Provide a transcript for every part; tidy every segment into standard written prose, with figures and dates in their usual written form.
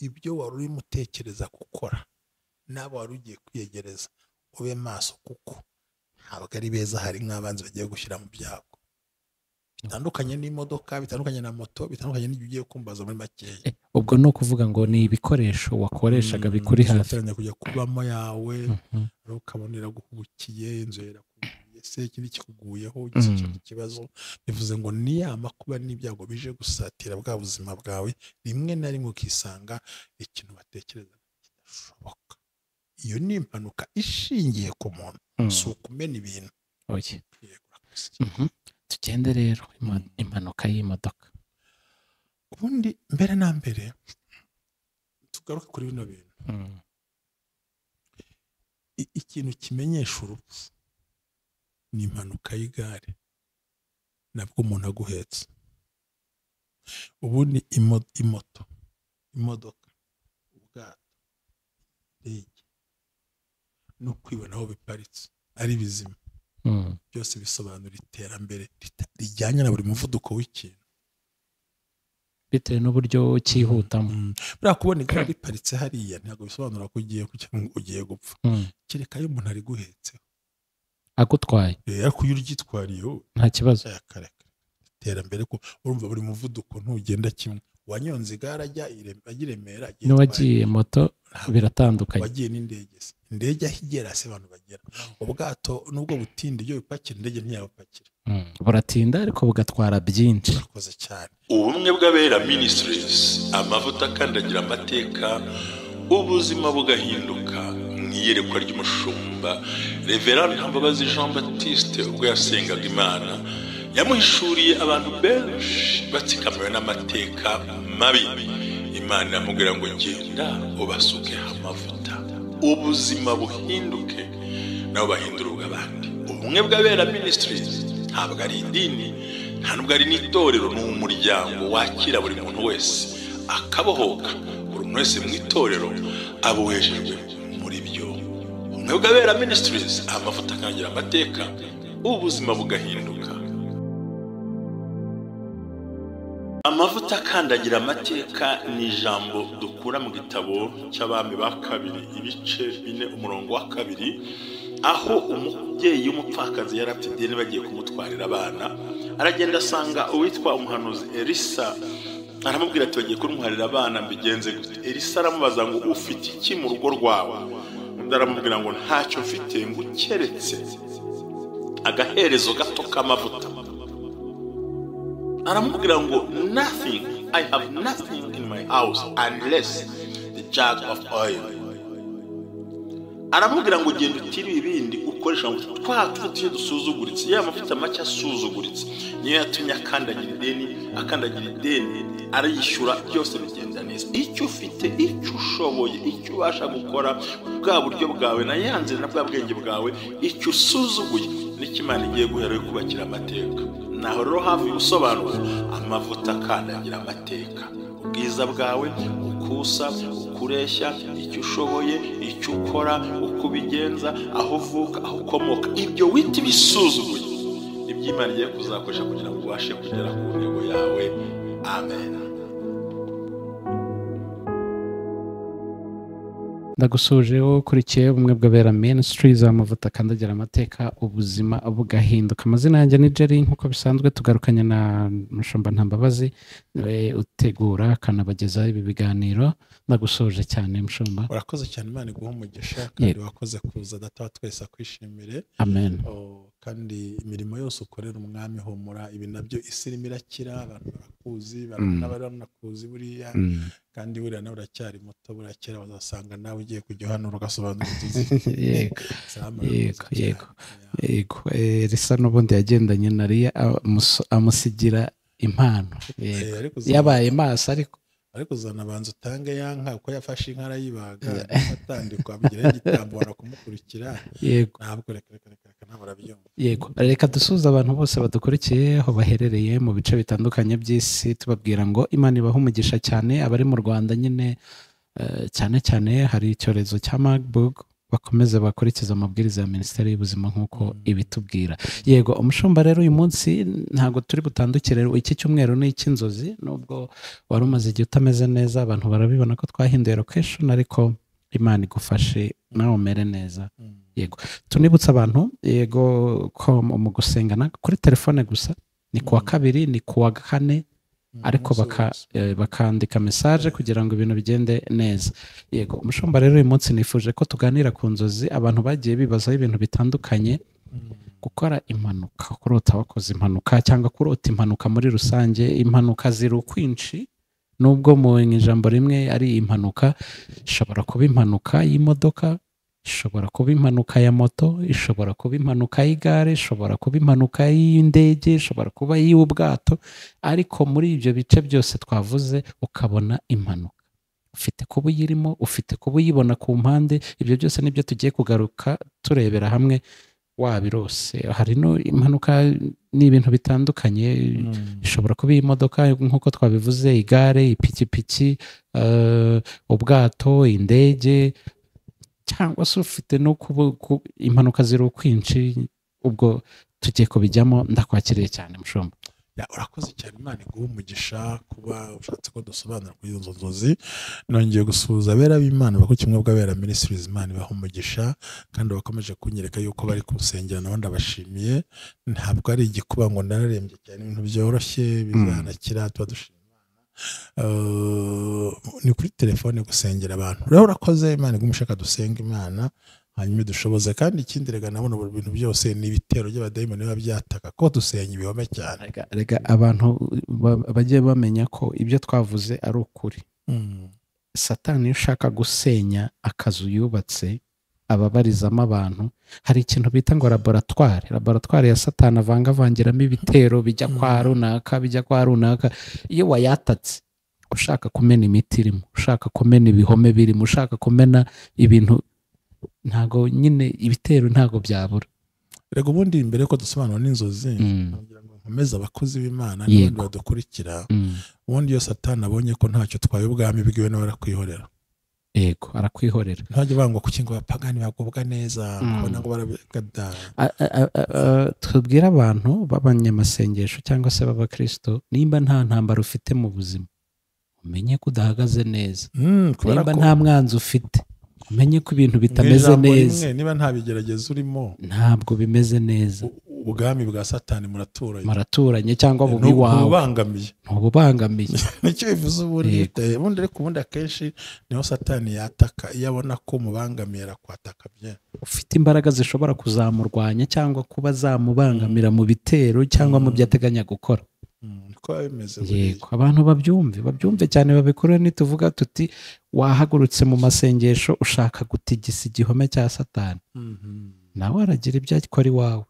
ibyo wari urimo utekereza gukora n'abo wari ugiye kwiyegereza ube maso, kuko ntabwo ari beza, hari nk'abanzi bagiye gushyira mu byago bitandukanye n'imodoka, bitandukanye na moto, bitandukanye n'ibyo ugiye kumbaza muri makeya. ubwo no kuvuga ngo ni ibikoresho wakoreshaga bikuri hafi uzateranya kujya kubamo yawe, ukabona iraguhubukiye, inzu irakuguye, se ikindi kikuguyeho ikibazo, bivuze ngo ni ya makuba n'ibyago bije gusatira bwa buzima bwawe, rimwe na rimwe ukisanga ikintu batekereza kidashoboka. Iyo ni impanuka ishingiye ku muntu, si ukumena ibintu. Tugende rero impanuka y'imodoka. Ubundi mbere na mbere tugaruke kuri bino bintu. Ikintu kimenyesha urupfu ni impanuka y'igare, nabwo umuntu aguhetse. Ubundi imoto, imodoka, ubwato, indege no kwibona aho biparitse ari bizima, byose bisobanura iterambere rijyanye na buri muvuduko w'ikintu, bitewe n'uburyo cyihutamo. buriya kubona igare riparitse hariya ntabwo bisobanura ko ugiye gupfa, kereka iyo umuntu ari guhetse agutwaye, ariko iyo uryitwariyeho nta kibazo. iterambere ko urumva buri muvuduko ntugenda kimwe. Wanyonze igare ajya i Remera, n'uwagiye moto biratandukanye. wagiye n'indege, indege aho igera se abantu bagera. Ubwato nubwo butinda ibyo bipakira, indege ntiyabapakira, buratinda ariko bugatwara byinshi. Urakoze cyane. Ubumwe bw'Abera Ministries, amavuta akandagira amateka, ubuzima bugahinduka. Mu iyerekwa ry'umushumba Reverend Ntambabazi Jean Baptiste ubwo yasengaga Imana, yamuhishuriye abantu benshi batsikamiwe n'amateka mabi. Imana iramubwira ngo genda ubasukeho amavuta, ubuzima buhinduke, nabo bahindura ubw'abandi. Ubumwe bw'Abera Ministries ntabwo ari idini, nta nubwo ari n'itorero, ni umuryango wakira buri muntu wese akabohoka. Buri muntu wese mu itorero aboheshejwe muri byo. Ubumwe bw'Abera Ministries, amavuta akandagira amateka, ubuzima bugahinduka. Amavuta akandagira amateka ni ijambo dukura mu gitabo cy'Abami ba kabiri ibice 4 umurongo wa 2, aho umubyeyi w'umupfakazi yari afite ideni bagiye kumutwarira abana. Aragenda asanga uwitwa umuhanuzi Elisa, aramubwira ati bagiye kumutwarira abana, mbigenze gute? Elisa aramubaza ngo ufite iki mu rugo rwawe? Undi aramubwira ngo ntacyo mfite, ngo keretse agaherezo gato k'amavuta. Aramubwira ngo nothing, I have nothing in my house unless the jug of oil. Aramubwira ngo genda utiri ibindi ukoresha ngo twatuye dusuzuguritse, ya mavuta make asuzuguritse niyo yatumye akandagira ideni arayishyura, byose bigenda neza. Icyo ufite, icyo ushoboye, icyo ubasha gukora, bwa buryo bwawe na yanze na bwa bwenge bwawe, icyo usuzuguye n'ikimana igiye guhera yo kubakira amateka. Naho rero hafi ubusobanuro amavuta akandagira amateka, ubwiza bwawe, ukusa, ukureshya, icyo ushoboye, icyo ukora, uko ubigenza, aho uvuka, aho ukomoka, ibyo wita ibisuzuguye iby'Imana igiye kuzakoresha kugira ngo ubashe kugera ku ntego yawe. Amen. Ndagusuje wowe ukurikiye Ubumwe bw'Abera Ministries, amavuta akandagira amateka, ubuzima bugahinduka. Amazina yanjye ni Jerry, nk'uko bisanzwe tugarukanye na Mushumba Ntambabazi utegura akanabageza ibi biganiro. Ndagusuje cyane Mushumba. Urakoze cyane, Imana iguhe umugisha, kandi wakoze kuza data wa twese akwishimire. Amen. Kandi imirimo yose ukorera umwami humura, ibi nabyo isi irimo irakira, abantu barakuzi, baranakuzi buriya, kandi buriya nawe uracyari muto, burakera bazasanga nawe ugiye kujya hano ugasobanura utuzi. Yego. Risa n'ubundi yagendanye na Riya amusigira impano. Yabaye maso ariko zanabanza utange ya nka, uko yafashe inka arayibaga atandikwa bigiraho igitambo barakumukurikira. Ntabwo reka ntabarabyumva. Yego, reka dusuze abantu bose badukurikiye aho baherereye mu bice bitandukanye by'isi, tubabwira ngo Imana ibahe umugisha cyane. Abari mu Rwanda nyine cyane hari icyorezo cya Marburg, bakomeze bakurikiza amabwiriza ya minisiteri y'ubuzima nk'uko ibitubwira. Yego umushumba rero uyu munsi ntabwo turi butandukire, iki cyumweru ni icy'inzozi, nubwo wari umaze igihe utameze neza abantu barabibona ko twahinduye location, ariko Imana igufashe nawe umere neza. Yego tunibutsa abantu yego ko mu gusengana kuri telefone gusa ni kuwa kabiri, ni kuwa kane, ariko bakandika message kugira ngo ibintu bigende neza. Yego umushumba rero uyu munsi nifuje ko tuganira ku nzozi. Abantu bagiye bibazaho ibintu bitandukanye, gukora impanuka, kurota wakoze impanuka cyangwa kurota impanuka muri rusange. Impanuka ziri ukwinshi, nubwo mu ijambo rimwe ari impanuka. Ishobora kuba impanuka y'imodoka, ishobora kuba impanuka ya moto, ishobora kuba impanuka y'igare, ishobora kuba impanuka y'indege, ishobora kuba y'ubwato, ariko muri ibyo bice byose twavuze ukabona impanuka, ufite kuba uyirimo, ufite kuba uyibona ku mpande. Ibyo byose nibyo tugiye kugaruka turebera hamwe wabirose. Hari no impanuka ni ibintu bitandukanye, ishobora kuba imodoka nk'uko twabivuze, igare, ipikipiki, ubwato, indege, cyangwa se ufite no kuba impanuka ziri ukwinshi. Ubwo tugiye kubijyamo. Ndakwakiriye cyane mushumba. Urakoze cyane, Imana iguhe umugisha kuba ushatse ko dusobanura kuri izo nzozi. Nongeye gusuhuza abera b'Imana bako kimwe bw'abera Ministries, Imana ibaha umugisha kandi bakomeje kunyereka yuko bari kusengera, nabo ndabashimiye. Ntabwo ari igikuba ngo nararembye cyane, ibintu byoroshye bizanakira, tuba dushima ni kuri telefone gusengera abantu. Rero urakoze, Imana iguhe umugisha, dusenga Imana hanyuma dushoboze. Kandi ikindi rega nabona buri bintu byose ni ibitero by'abadayimoni biba byataka ko dusenya ibihome cyane. Rega abantu bagiye bamenya ko ibyo twavuze ari ukuri. Satani iyo ushaka gusenya akazu yubatse ababarizamo abantu, hari ikintu bita ngo laboratwari ya Satani, avangavangiramo ibitero bijya kwa runaka, bijya kwa runaka. Iyo wayatatse ushaka kumena imiti irimo, ushaka kumena ibihome birimo, ushaka kumena ibintu, ntago nyine ibitero ntago byabura. Rego ubundi imbere ko dusobanura n'inzozi, kugira ngo nkomeze abakozi b'Imana n'abandi badukurikira, ubundi iyo Satani abonye ko ntacyo twaye ubwami bwiwe nawe arakwihorera. Yego arakwihorera. Ntajya bangwa kuki ngo abapagani bagubwa neza, kubona ngo barabigada. Tubwira abantu b'abanyamasengesho cyangwa se b'abakristo, nimba nta ntambara ufite mu buzima, umenye ko udahagaze neza. Nimba nta mwanzi ufite, umenye ko ibintu bitameze neza. Niba nta bigerageza urimo, ntabwo bimeze neza. Ubwami bwa Satani muraturanye cyangwa bubi wawe ntububangamiye. Nicyo bivuze ubundi ariko ubundi akenshi niho Satani yataka, iyo abona ko umubangamiye arakwataka bye. Ufite imbaraga zishobora kuzamurwanya cyangwa kuba zamubangamira mu bitero cyangwa mu byo ateganya gukora. Yego abantu babyumve cyane, babikore. Nituvuga tuti wahagurutse mu masengesho ushaka gutigisa igihome cya Satani, nawe aragira ibyo akora iwawe,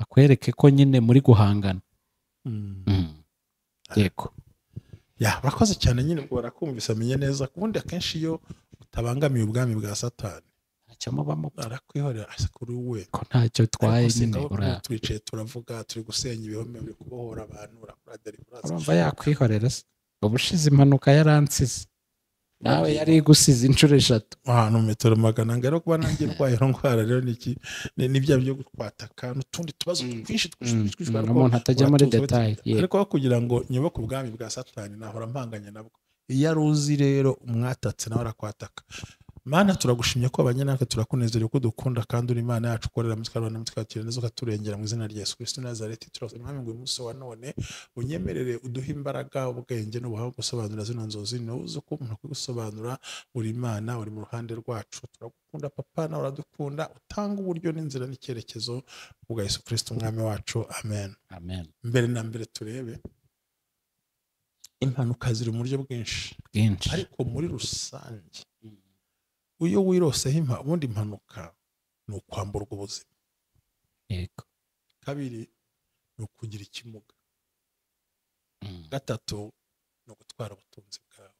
akwereke ko nyine muri guhangana. Yego urakoze cyane, nyine ubwo barakumvise, amenye neza. Kubundi akenshi iyo utabangamiye ubwami bwa Satani ntacyo mubamo, arakwihorera kuri we ko ntacyo twaye. Nyine twicaye turavuga, turi gusenya ibihome, uri kubohora abantu, urakora deliverance. Urumva yakwihorera se? Ubushize impanuka yaransize, nawe yari igusize inshuro 3 ahantu metero 100. Ngero kuba nanjye ndwaye ndwara rero n'ibya byo gutwataka n'utundi tubazo twinshi umuntu atajya muri detail. Ariko kugira ngo nyoboke ubwami bwa Satani nahora mpanganye nabwo. Iyo aruzi rero umwatatse nawe arakwataka. Mana turagushimye ko abanye natwe, turakunezerewe ko dukunda kandi uri Imana yacu, ukorera mu twabana mu twatire neza ukaturengera mu izina rya Yesu Kristo Nazareti. Turasaba mwami ngo uyu munsi wa none unyemerere uduhe imbaraga, ubwenge n'ubuhanga gusobanura zino nzozi. Nuze ko umuntu kugusobanura, uri Imana, uri mu ruhande rwacu. Turagukunda papa, nawe uradukunda, utanga uburyo n'inzira n'icyerekezo bwa Yesu Kristo umwami wacu. Amen. Mbere na mbere turebe impanuka ziri mu buryo bwinshi, ariko muri rusange iyo wiroseho ubundi impanuka ni ukwamburwa ubuzima. Yego. Kabiri ni ukugira ikimuga. Gatatu ni ugutwara ubutunzi bwawe.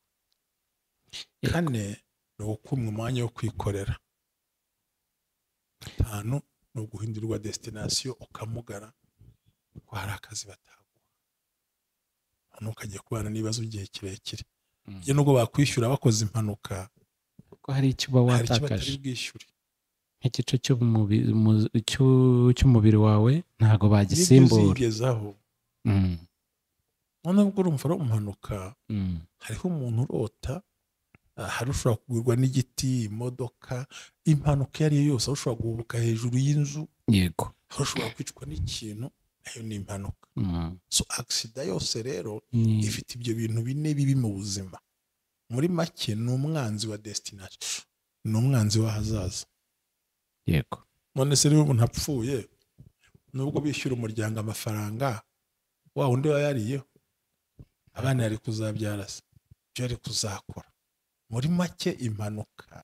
Kane ni ugukumwa umwanya wo kwikorera. Gatanu ni uguhindurirwa destination ukamugara ko hari akazi bataguha, ntukajye kubana n'ibibazo by'igihe kirekire. Iyo nubwo bakwishyura bakoze impanuka, ko hari icyo uba watakaje. nk'igice cy'umubiri wawe ntabwo nibyo bagisimbura. uzigezaho. Mm. noneho ubwo urumva ari impanuka. Mm. hariho umuntu urota, hari ushobora kugurwa n'igiti, imodoka, impanuka iyo ari yo yose, aho ushobora guhubuka hejuru y'inzu, Yego. aho ushobora kwicwa n'ikintu, nayo ni impanuka. Mm. so agisida yose rero Ni- ifite ibyo bintu bine bibi mu buzima. muri make ni umwanzi wa destination, ni umwanzi w'ahazaza. Yego. none se niba umuntu apfuye, nubwo bishyura umuryango amafaranga, wa wundi wayariyeho, abana yari kuzabyara se, ibyo yari kuzakora. muri make impanuka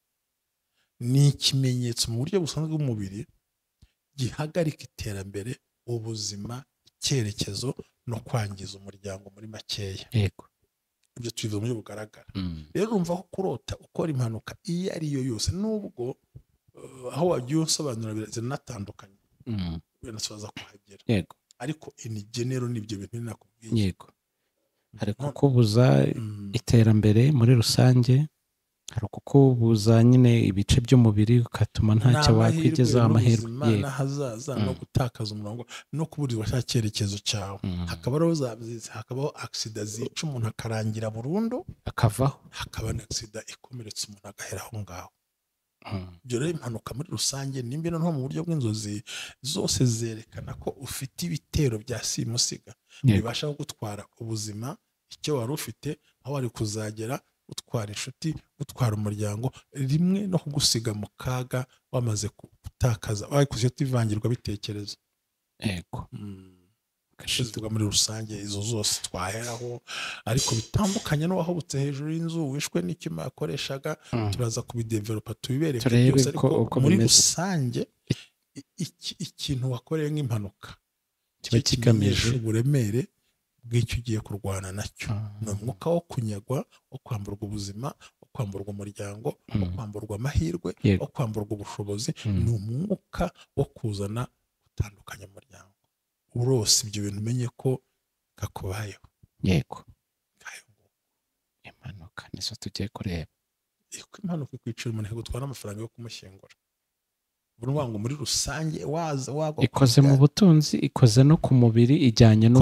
ni ikimenyetso mu buryo busanzwe bw'umubiri gihagarika iterambere, ubuzima, icyerekezo no kwangiza umuryango muri makeya. Yego. ibyo tubivuze mu buryo bugaragara. Mm. rero urumva ko kurota ukora impanuka iyo ari yo yose, nubwo aho wagiye usobanura ziranatandukanye, Mm. biranasobaza kuhagera, Yego. ariko ini genero n'ibyo bintu ninakubwiye. Yego. Hari kukubuza Mm. iterambere muri rusange, hari kukubuza nyine ibice by'umubiri ugatuma ntacyo wakwigezaho amahirwe. n'ubuzima Yego. n'ahazaza no gutakaza umurongo no kuburizwa cya cyerekezo cyawe. Mm. hakabaho agisida zica umuntu akarangira burundu, akavaho. hakaba na agisida ikomeretsa umuntu agahera aho ngaho. Mm. ibyo rero impanuka muri rusange nimba no mu buryo bw'inzozi zose zerekana ko ufite ibitero bya simusiga Yego. bibasha gutwara ubuzima, icyo wari ufite, aho wari kuzagera, gutwara inshuti, gutwara umuryango, rimwe no kugusiga mu kaga wamaze gutakaza, wari ivangirwa bitekerezo. Yego. Tuvuga muri rusange izo zose twaheraho, ariko bitandukanye n'uwahubutse hejuru y'inzu wishwe n'icyuma yakoreshaga. Mm. turaza kubidevelopa tubibereke Turebe byose, uko ariko muri bimeze. rusange ikintu wakoreye nk'impanuka Kiba cyo kigamije kimenyesha uburemere bw'icyo ugiye kurwana nacyo. Mm. ni umwuka wo kunyagwa, wo kwamburwa ubuzima, wo kwamburwa umuryango, wo Mm. kwamburwa amahirwe, Yego. wo kwamburwa ubushobozi. Mm. ni umwuka wo kuzana gutandukanya umuryango. urose ibyo bintu umenye ko gakubayeho. Yego. Ngayo nguko. Impanuka nizo tugiye kureba. Ko impanuka ikwicira umuntu gutwara amafaranga yo kumushyingura. Uvuga ngo muri rusange wagwa Ikoze mu butunzi, ikoze no ku mubiri, ijyanye no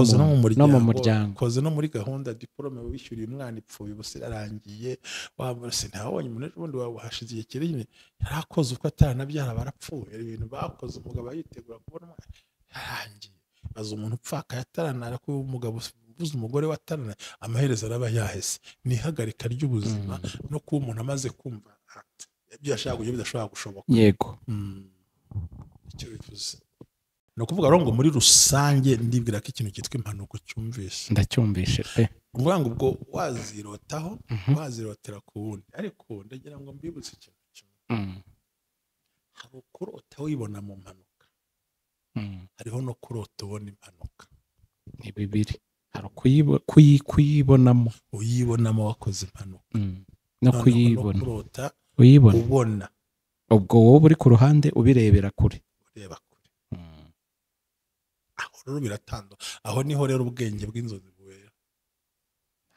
mu muryango, ikoze no muri gahunda diplome wishyuriye umwana ipfuye ubusa irarangiye. wabose ntawonye umuntu ejo bundi wahashize igihe kinini yarakoze uko ataranabyara barapfuye, ibintu bakoze umugabo yitegura kubona umwana yarangiye. maze umuntu upfa akayataranara ko umugabo ubuze umugore watarana, amaherezo araba yahese. ni ihagarika ry'ubuzima no kuba umuntu amaze kumva ibyo yashaka kujya bidashobora gushoboka. Yego. icyo bivuze ni ukuvuga ngo muri rusange ndibwira ko ikintu cyitwa impanuka cyumvishe. Ndacyumvishe pe. uvuga ngo ubwo wazirotaho, wazirotera ku wundi, ariko ndagira ngo mbibutse ikintu kimwe. hari ukurota wibona mu mpanuka, hariho no kurota ubona impanuka. Ni bibiri. Hari kuyibonamo, uyibonamo wakoze impanuka, no kuyibona, kurota uyibona, ubona, ubwo wowe uri ku ruhande ubirebera kure. ureba kure. aho rero biratandukanye. aho niho rero ubwenge bw'inzozi buwera.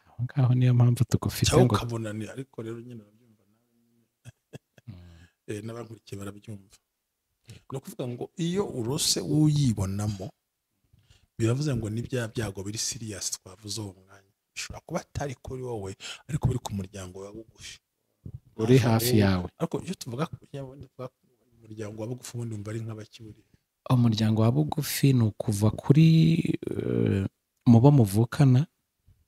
Aho ngaho niyo mpamvu tugufite cyangwa ngo ukabona ni, ariko rero nyine urabyumva nawe n'abankurikiye barabyumva. ni ukuvuga ngo iyo urose uyibonamo, biravuze ngo ni bya byago biri siriyasi twavuze uwo mwanya, bishobora kuba atari kuri wowe ariko biri ku muryango wa bugufi uri hafi yawe. ariko iyo tuvuga ku umuryango wa bugufi ubundi wumva ari nk'abakiburi. Umuryango wa bugufi ni ukuva kuri mubo muvukana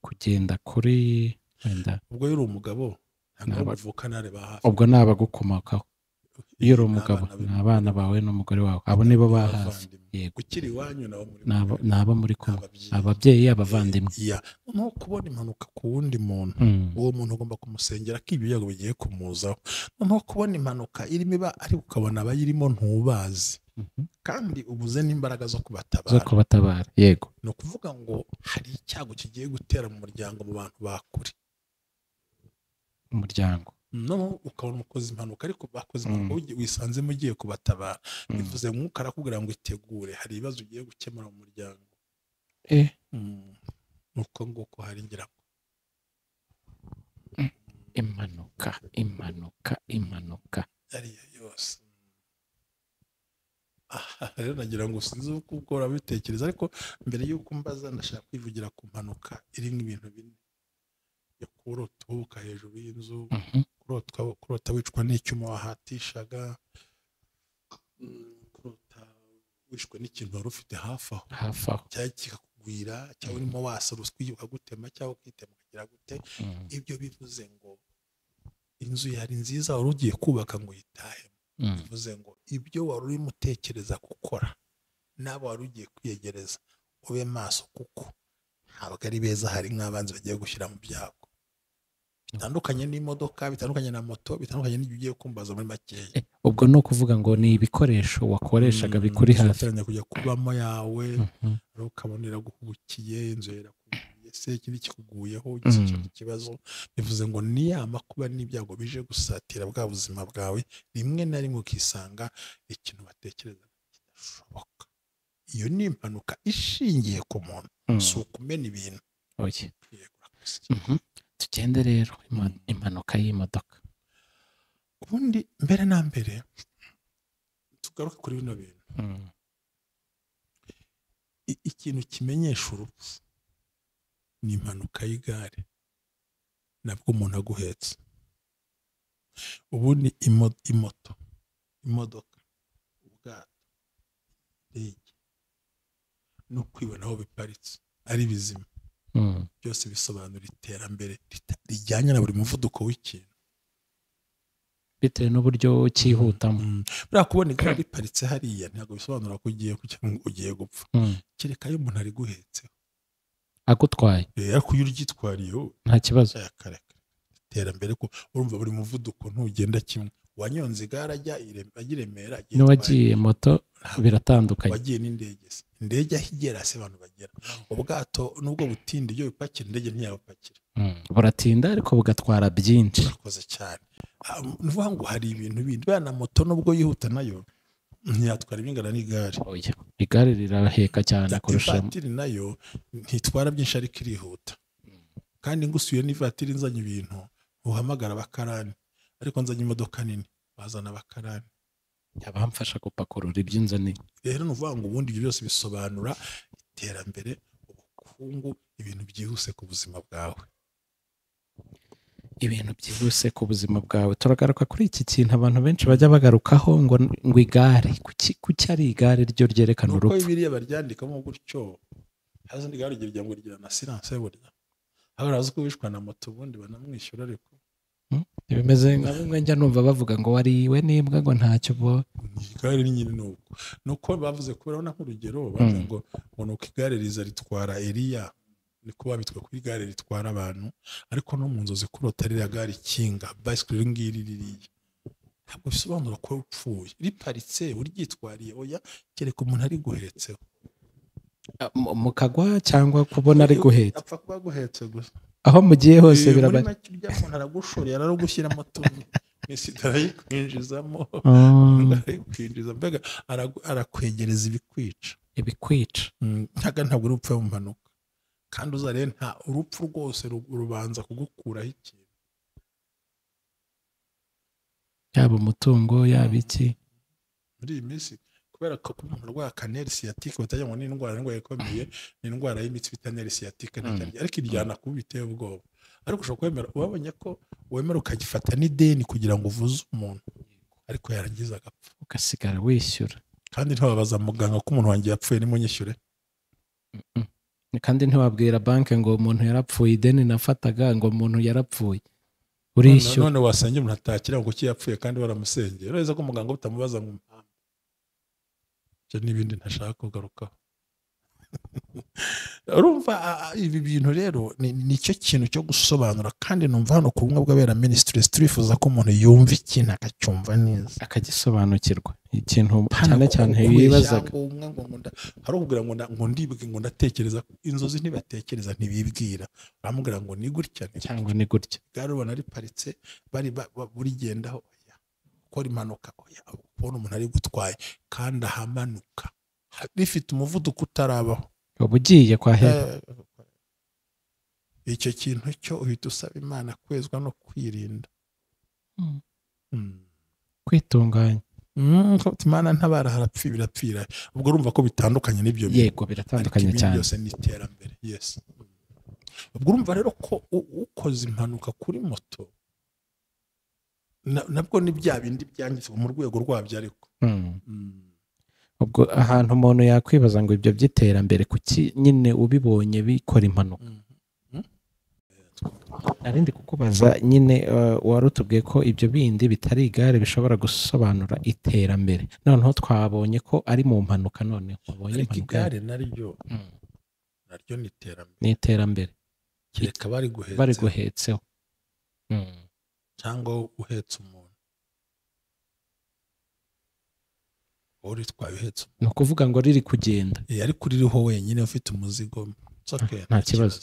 kugenda kuri wenda, ubwo iyo uri umugabo ntabwo muvukana areba hafi, ubwo ni abagukomokaho. Iyo uri umugabo ni abana bawe n'umugore wawe, abo nibo ba hafi. Yego. ukiri iwanyu nawe ni abo muri kumwe, ababyeyi, abavandimwe. no kubona impanuka ku wundi muntu, uwo muntu ugomba kumusengera ko ibyo byago bigiye kumuzaho. no kubona impanuka irimo iba ariko ukabona abayirimo ntubazi, kandi ubuze n'imbaraga zo kubatabara. Yego. ni ukuvuga ngo hari icyago kigiye gutera mu muryango, mu bantu bakure umuryango. no ukabona umukozi impanuka, ariko bakoze impanuka wisanzemo ugiye kubatabara. bivuze mwuka arakubwira ngo itegure, hari ibibazo ugiye gukemura mu muryango. nuko nguko hari ngira ngo impanuka ariyo yose. rero nagira ngo sinzi uko ukora bitekereza, ariko mbere y'uko mbaza ndashaka kwivugira ku mpanuka irimo ibintu bine: yo kurota uhubuka hejuru y'inzu, kurota wicwa n'icyuma wahatishaga, kurota wishwe n'ikintu wari ufite hafi aho cyangwa kikakugwira, cyangwa urimo wasa ruswi ukagutema cyangwa ukitema ukagira gute. Ibyo bivuze ngo inzu yari nziza wari ugiye kubaka ngo uyitahemo. Bivuze ngo ibyo wari urimo utekereza gukora n'abo wari ugiye kwiyegereza ube maso, kuko ntabwo ari beza, hari nk'abanzi bagiye gushyira mu byago. Bitandukanye n'imodoka, bitandukanye na moto, bitandukanye n'ibyo ugiye kumbaza muri makeya. Ubwo ni ukuvuga ngo ni ibikoresho wakoreshaga bikuri hafi, uzateranya kujya kubamo yawe, ukabonera guhubukiye, inzu yarakugwiye se ikindi kikuguyeho ikibazo. Bivuze ngo ni ya makuba n'ibyago bije gusatira bwa buzima bwawe, rimwe na rimwe ukisanga ikintu batekereza kidashoboka. Iyo ni impanuka ishingiye ku muntu, si ukumena ibintu. Tugende rero impanuka y'imodoka. Ubundi mbere na mbere tugaruke kuri bino bintu. Ikintu kimenyesha urupfu ni impanuka y'igare, nabwo umuntu aguhetse. Ubundi imoto, imodoka, ubwato, indege no kwibona aho biparitse ari bizima, byose bisobanura iterambere rijyanye na buri muvuduko w'ikintu, bitewe n'uburyo cyihutamo. buriya kubona igare riparitse hariya ntabwo bisobanura ko ugiye gupfa, kereka iyo umuntu ari guhetse agutwaye. Ariko iyo uryitwariyeho nta kibazo. Iterambere ko urumva buri muvuduko ntugenda kimwe. Wanyonze igare ajya i Remera, n'uwagiye moto biratandukanye. wagiye n'indege se, indege aho igera se abantu bagera. Ubwato nubwo butinda ibyo bipakira, indege ntiyabapakira. Buratinda ariko bugatwara byinshi. Urakoze cyane. Nuvuga ngo hari ibintu bindi, bana moto nubwo yihuta nayo ntiyatwara ibingana n'igare. Igare riraheka cyane kurusha. Ivatiri nayo ntitwara byinshi ariko irihuta. Kandi ngusuye n'ivatiri nzanye ibintu uhamagara abakarani, ariko nzanye imodoka nini bazana abakarani abamfasha gupakurura iby'inzani. Rero nuvuga ngo ubundi ibyo byose bisobanura iterambere, ubukungu, ibintu byihuse ku buzima bwawe. Ibintu byihuse ku buzima bwawe. Turagaruka kuri iki kintu abantu benshi bajya bagarukaho ngo igare, kuki ari igare ryo ryerekana urupfu? Uko biriya baryandikamo gutyo, haza ndi igare rigira ngo rigira na silence burya. Aho razi ko wishwa na moto ubundi banamwishyura, ariko bimeze nka bimwe njya numva bavuga ngo wariwe n'imbwa ngo ntacyo bo. Igare nyine nuko bavuze ko urabona nk'urugero bavuze ngo nuko igare riza ritwara Eliya, niko babitwe ku igare ritwara abantu, ariko no mu nzozi kurota ririya gare ikinga bicycle ngiri ririya, ntabwo bisobanura ko upfuye. Riparitse uryitwariye oya, kereka umuntu ari guhetseho mukagwa cyangwa kubona ari guhetse. apfa kuba guhetse gusa, aho mugiye hose birabari. Muri make urya muntu aragushorera aragushyiramo tuntu misida arayikwinjizamo, arayikwinjiza, mbega arakwegereza ibikwica. Ntabwo uri upfa mu mpanuka, kandi uzarebe nta urupfu rwose rubanza kugukuraho ikintu, yaba umutungo yaba iki. muri iyi minsi kubera ko umuntu arwaye kaneri sciatique batajya ngo ni indwara ikomeye, ni indwara y'imitsi bita nerve sciatique, ariko iryana kuba biteye ubwoba. Ariko ushobora kwemera, wabonye ko wemera ukagifata n'ideni kugira ngo uvuze umuntu, ariko yarangiza agapfa ugasigara wishyura. Kandi ntiwabaza muganga ko umuntu wanjye yapfuye nimunyishyure, kandi ntiwabwira banki ngo umuntu yarapfuye, ideni nafataga ngo umuntu yarapfuye urishyura. None wasanga umuntu atakira ngo kuki yapfuye kandi waramusengeye, ureza ko muganga utamubaza ngo impamvu. N'ibindi ntashaka kugarukaho. Urumva ibi bintu rero nicyo kintu cyo gusobanura, kandi numva hano ku bumwe bw'abera ministries turifuza ko umuntu yumva ikintu akacyumva neza, akagisobanukirwa. Ikintu cyane cyane yibazaga, hari ukubwira ngo ndibwe ngo ndatekereza, inzozi ntibatekereza ntibibwira, baramubwira ngo ni gutya cyangwa ni gutya. Gare ubona riparitse burigendaho gukora impanuka, kubona umuntu ari gutwaye kandi ahamanuka rifite umuvuduko utarabaho, uba ugiye kwa hera. Icyo kintu cyo uhita usaba Imana kwezwa no kwirinda, kwitunganya. Imana ntabara harapfira birapfira ubwo urumva ko bitandukanye n'ibyo bintu. yego biratandukanye Ariko ibindi cyane. byose ni iterambere. Yes. Ubwo urumva rero ko ukoze impanuka kuri moto nabwo ni bya bindi byangizwa mu rwego rwabyo ariko. ubwo ahantu umuntu yakwibaza ngo ibyo by'iterambere kuki nyine ubibonye bikora impanuka. Narindi kukubaza nyine wari utubwiye ko ibyo bindi bitari igare bishobora gusobanura iterambere, noneho twabonye ko ari mu mpanuka. None wabonye ariko impanuka igare naryo ni iterambere. ni iterambere kereka bari guhetseho cyangwa uhetse umuntu uritwaye uhetse umuntu. ni ukuvuga ngo riri kugenda ariko uririho wenyine ufite umuzigo nta kibazo.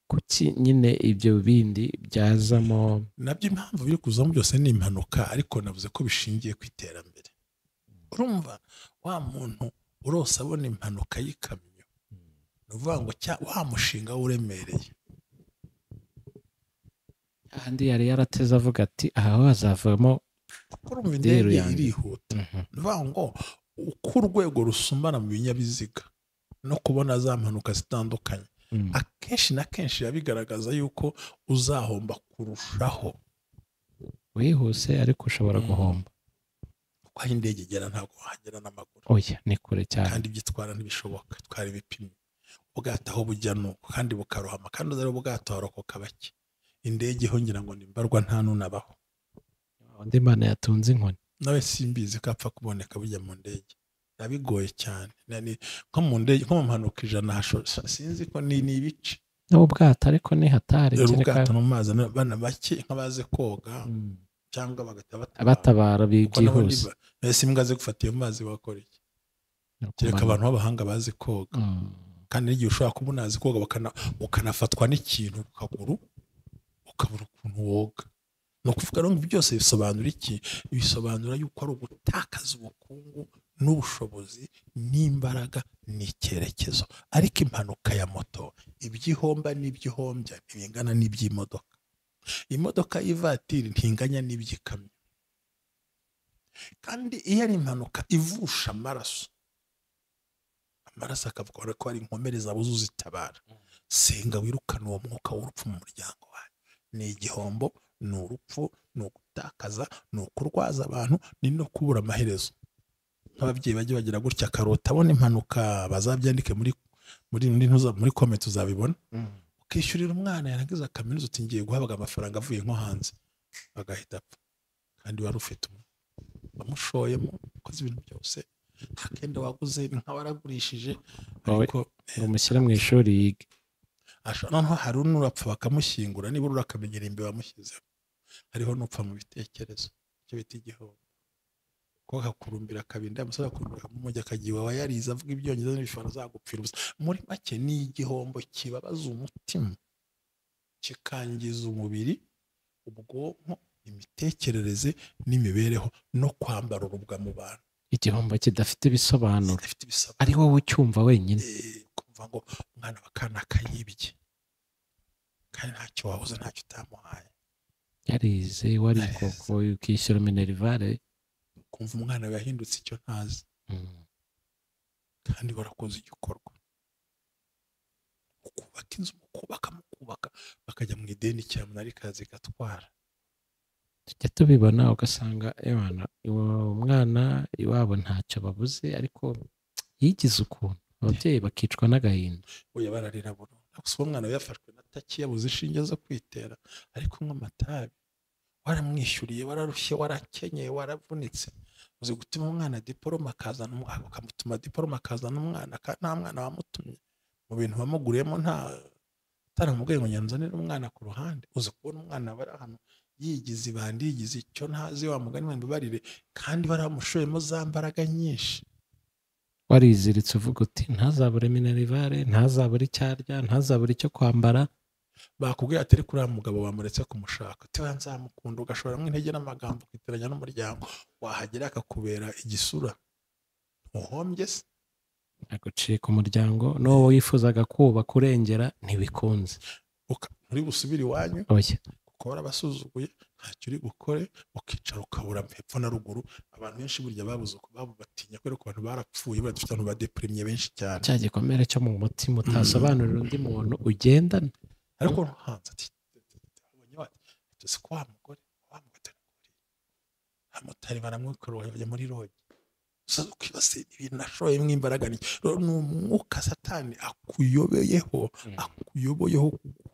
Kuki nyine ibyo bindi byazamo nabyo impamvu biri kuzamo byose ni impanuka, ariko navuze ko bishingiye ku iterambere. Urumva wa muntu urose abona impanuka y'ikamyo, ni ukuvuga ngo wa mushinga uremereye ahandi yari yarateze avuga ati aha hazavamo urumva indege irihuta. Ni ukuvuga ngo uko urwego rusumbana mu binyabiziga no kubona za mpanuka zitandukanye, akenshi na kenshi biba bigaragaza yuko uzahomba kurushaho. wihuse ariko ushobora guhomba kuko aho indege igera ntabwo wahagera n'amaguru. oya ni kure cyane kandi ibyo itwara ntibishoboka. Twara ibipimo ubwato aho bujya nuko kandi bukarohama, kandi uzari ubwato harokoka bake. Indege ho ngira ngo nimbarwa nta nunabaho. undi Mana yatunze inkoni nawe simbizi ko apfa kuboneka bujya mu ndege, bigoye cyane. Nko mu ndege nko mu mpanuka 100 sinzi ko ni ibice n'ubwato ariko ni hatari. ubwato mu mazi bana bake nk'abaze koga cyangwa bagahita batabara byihuse. Ese imbwa ze gufatiye mu mazi bakora iki? Kereka abantu b'abahanga bazi koga. Kandi n'igihe ushobora kuba unazi koga ukanafatwa n'ikintu ku kaguru ukabura ukuntu woga. Ni ukuvuga ngo byose bisobanura iki? Bisobanura yuko ari ugutakaza ubukungu n'ubushobozi n'imbaraga n'icyerekezo. Ariko impanuka ya moto ibyihomba n'iby'ihombya ntibingana n'iby'imodoka. Imodoka y'ivatiri ntinganya n'iby'ikamyo. Kandi iyo ari impanuka ivusha amaraso akavuga ko ari inkomere zabuze uzitabara, senga wirukana uwo mwuka w'urupfu mu muryango wawe. Ni igihombo, ni urupfu, ni ugutakaza, ni ukurwaza abantu, ni no kubura amaherezo. Nk'ababyeyi bajya bagira gutya akarota abona impanuka, bazabyandike muri comment uzabibona. Ukishyurira umwana yarangiza kaminuza uti ngiye guhabwa amafaranga avuye nko hanze, agahita apfa. Kandi wari ufite bamushoyemo ukoze ibintu byose, akenda waguze nka waragurishije, ariko umushyira mu ishuri yiga. Noneho hari unurapfa bakamushyingura, niba urakamenyera imbe bamushyizeho. Hariho n'upfa mu bitekerezo, icyo bita igihombo. Ko kakurumbira kabinda amusaba kurumbira mu mujyi akagiwa wa yariza avuga ibyongereza n'ibifana zagupfira ubusa. Muri make ni igihombo kibabaza umutima, kikangiza umubiri, ubwonko, imitekerereze n'imibereho no kwambara urubwa mu bantu. Igihombo kidafite ibisobanuro, ari wowe ucyumva wenyine. Kumva ngo umwana bakana akayibye kandi ntacyo wabuze, ntacyo utamuhaye. Yarize wari koko ukishyura minerivare, kumva umwana we yahindutse icyo ntazi. Kandi barakoze igikorwa, ukubaka inzu mukubaka bakajya mu ideni cyamunara ikaza igatwara. tujya tubibona ugasanga umwana iwabo ntacyo babuze, ariko yigize ukuntu ababyeyi bakicwa n'agahinda. Oya bararira burundu. Gusa umwana we yafashwe na taki, yabuze inshinge zo kwitera, ariko kunywa amatabi. Waramwishyuriye, wararushye, warakenyeye, waravunitse. Uzi gutuma umwana diploma akazana umwana, ukamutuma diploma akazana umwana, nta mwana wamutumye mu bintu bamuguriyemo, taramubwiye ngo nyanzanire umwana ku ruhande. Uzi kubona umwana bari hano yigize ibandi, yigize icyo ntazi, wa mugani w'imbabarire, kandi baramushoyemo za mbaraga nyinshi. Wariziritse uvuga uti ntazabure minerivare, ntazabure icyarya, ntazabure icyo kwambara. Bakubwiye ati ariko uriya mugabo wamuretse kumushaka, utiwe nzamukunda, ugashoramo intege n'amagambo ukiteranya n'umuryango, wahagera akakubera igisura. Uhombye se aguciye ku muryango, n'uwo wifuzaga kubaka urengera ntibikunze. Uri busubire iwanyu, oya, kuko barabasuzuguye ntacyo uri bukore ukicara ukabura hepfo na ruguru. Abantu benshi burya babuze uko batinya kubera ko abantu barapfuye badufite abantu badeprimiye benshi cyane, cya gikomere cyo mu mutima utasobanurira undi muntu ugendana. ariko hanze ati tuzi ko wa mugore amutari baramwikora bajya muri rogi usaza ukibase ibintu nashoyemo imbaraga. Ni umwuka satani akuyoboyeho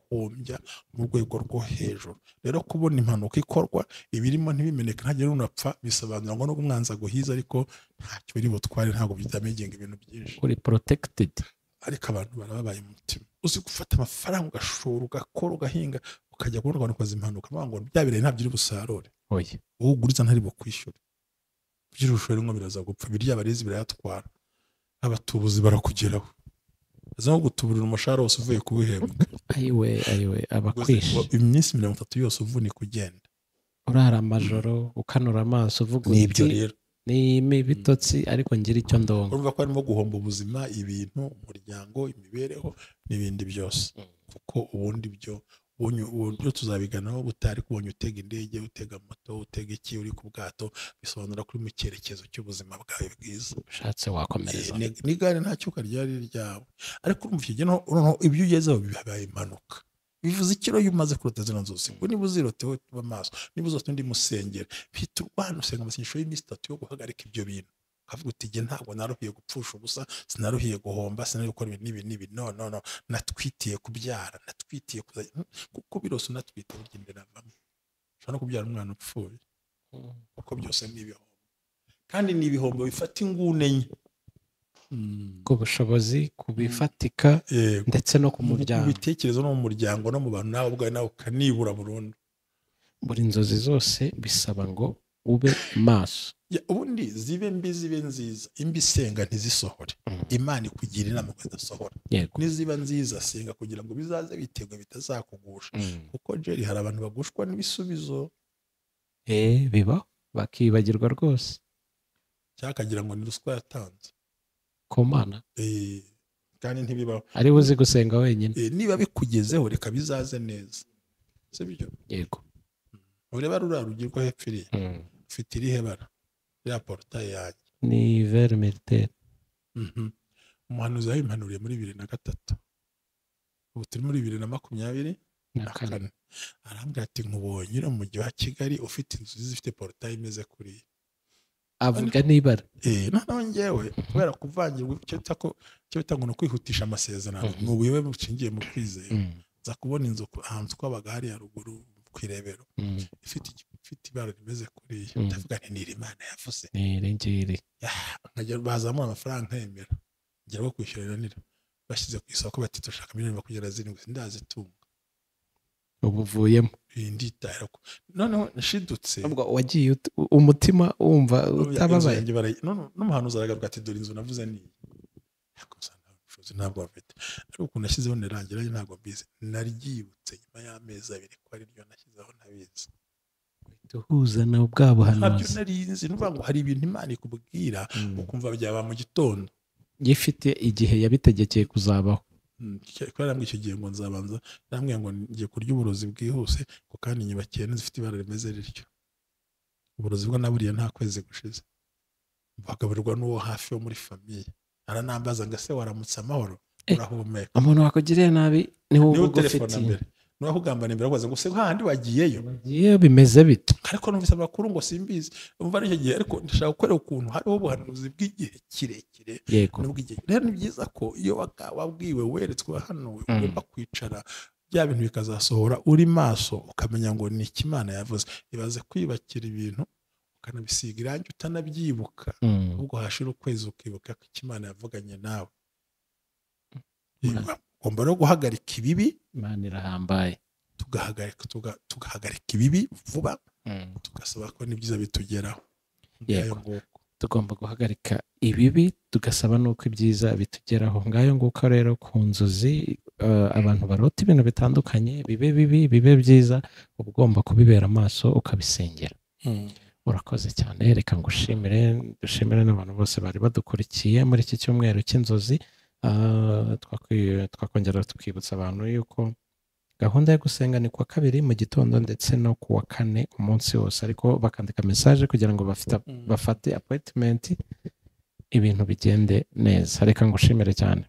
guhombya mu rwego rwo hejuru. Rero kubona impanuka ikorwa ibirimo ntibimeneke ntagire unapfa bisobanura ngo no kumwanza guhiza, ariko ntacyo biri butware, ntabwo byitamegenga ibintu byinshi, uri protected. ariko abantu barababaye umutima. Uzi gufata amafaranga ugashora ugakora ugahinga ukajya kubona abantu koza impanuka ngo bya birere ntabyo uri busarure, oya wowe uguriza ntari bukwishyura, by'urushoro ngo biraza gupfa, birya abarezi birayatwara, abatubuzi barakugeraho aza no gutuburira umushahara wose uvuye kuwihembwa. ayiwe abakwishe iminsi 30 yose uvunika ugenda urara amajoro ukanura amaso uvuga n'ibyo rero ni ibitotsi, ariko ngira icyo ndongo. urumva ko harimo guhomba ubuzima, ibintu, umuryango, imibereho n'ibindi byose, kuko ubundi byo tuzabiganaho butari kubonye utega indege, utega moto, utega iki, uri ku bwato, bisobanura kuri mu cyerekezo cy'ubuzima bwawe bwiza. Ushatse wakomereza n'igare nta cyuka ryari ryawe, ariko urumva icyo noneho ibyo ugezeho bibaye impanuka. Bivuze ikiro iyo umaze kuruta zino nzozi, ngo niba uziroteho amaso, niba uzote undi musengera, bihita urwana usenga amasengesho y'iminsi 3 yo guhagarika ibyo bintu, ukavuga uti jye ntabwo naruhiye gupfusha ubusa, sinaruhiye guhomba, sinari gukora ibintu n'ibi, no natwitiye kubyara, natwitiye kuko birose unatwite bigendera avamo, ushobora no kubyara umwana upfuye, kuko byose ni ibihombo, kandi ni ibihombo bifata ingune enye, ku bushobozi, ku bifatika, ndetse no ku muryango, mu bitekerezo no mu muryango no mu bantu, nawe ubwawe nawe ukanibura burundu. buri nzozi zose bisaba ngo ube maso. Ubundi zibe mbi zibe nziza, imbi senga ntizisohore, Imana ikugira inama kudasohora. Niziba nziza senga kugira ngo bizaze biteguye bitazakugusha, kuko Jerry hari abantu bagushwa n'ibisubizo biba bakibagirwa rwose, cyakagira ngo ni ruswa yatanze ku Mana, kandi ntibibaho, ari uzi gusenga wenyine. Niba bikugezeho reka bizaze neza, sibyo? Yego. Ureba rura rugirwa hepfiriye, ufite irihe bara ya portail yanjye ni vert militaire. Umuhanuzi yayimpanuriye muri 2003, ubu turi muri 2024, arambwira ati nkubonye uri mu mujyi wa Kigali ufite inzu zifite portail imeze kuriya. Avuga n'ibara. Noneho njyewe kubera kuvangirwa cyo bitanga no kwihutisha amasezerano, mu buyobe bushingiye mu kwizera, za kubona inzu ahantu twabaga hari ya ruguru kwirebero, ifite ibara rimeze kuriya, ndavuga nti ni Imana yavuze, ni ngiri nkajya bazamura amafaranga nkemera, ngira ngo kwishyurira nira, bashyize ku isoko bati dushaka 27,000 ndazitunga, ubu vuyemo nditahira ko noneho nashidutse, ubwo wagiye umutima wumva utababaye. N'umuhanuzi aragaruka ati dore inzu navuze ni ntabwo bafite, ariko ukuntu nashyizeho nerangiranye ntabwo mbizi, naryibutse nyuma y'amezi 2 ko ari ryo nashyizeho ntabizi, duhuza na ubwabo hano ntabyo narinzi. Nuvuga ngo hari ibintu Imana ikubwira ukumva byaba mu gitondo, gifite igihe yabitegekeye kuzabaho. Kubera ngo icyo gihe ngo nzabanza namwe ngo ngiye kurya uburozi bwihuse, ko kandi inyubakiye zifite ibara rimeze rityo. Uburozi bwo naburiye nta kwezi gushize, bagaburirwa n'uwo hafi yo muri famiye, aranambaza ngo se waramutse amahoro, urahumeka, umuntu wakugiriye nabi niho ugufitiye, niho ugambana imbere abaza ngo se handi wagiyeyo, bimeze bite, ariko numvise amakuru ngo simbizi, umva n'icyo gihe, ariko ndashaka gukorera ukuntu hariho ubuhanuzi bw'igihe kirekire n'ubw'igihe. Rero ni byiza ko iyo wabwiwe weretswe hano ugomba kwicara bya bintu bikazasohora uri maso, ukamenya ngo ni Imana yavuze. Ibaze kwibakira ibintu ukanabisiga irangi utanabyibuka, ubwo hashira ukwezi ukibuka ko Imana yavuganye nawe. Ugomba no guhagarika ibibi, Imana irahambaye, tugahagarika ibibi vuba, tugasaba ko n'ibyiza bitugeraho. Tugomba guhagarika ibibi tugasaba nuko ibyiza bitugeraho. Ngayo nguko rero ku nzozi, abantu barota ibintu bitandukanye, bibe bibi bibe byiza, uba ugomba kubibera amaso ukabisengera. Urakoze cyane, reka ngushimire, dushimire n'abantu bose bari badukurikiye muri iki cyumweru cy'inzozi. Twakongera tukibutsa abantu yuko gahunda yo gusenga ni kuwa kabiri mu gitondo ndetse no kuwa kane umunsi wose, ariko bakandika message kugira ngo bafate appointment ibintu bigende neza. Reka ngushimire cyane.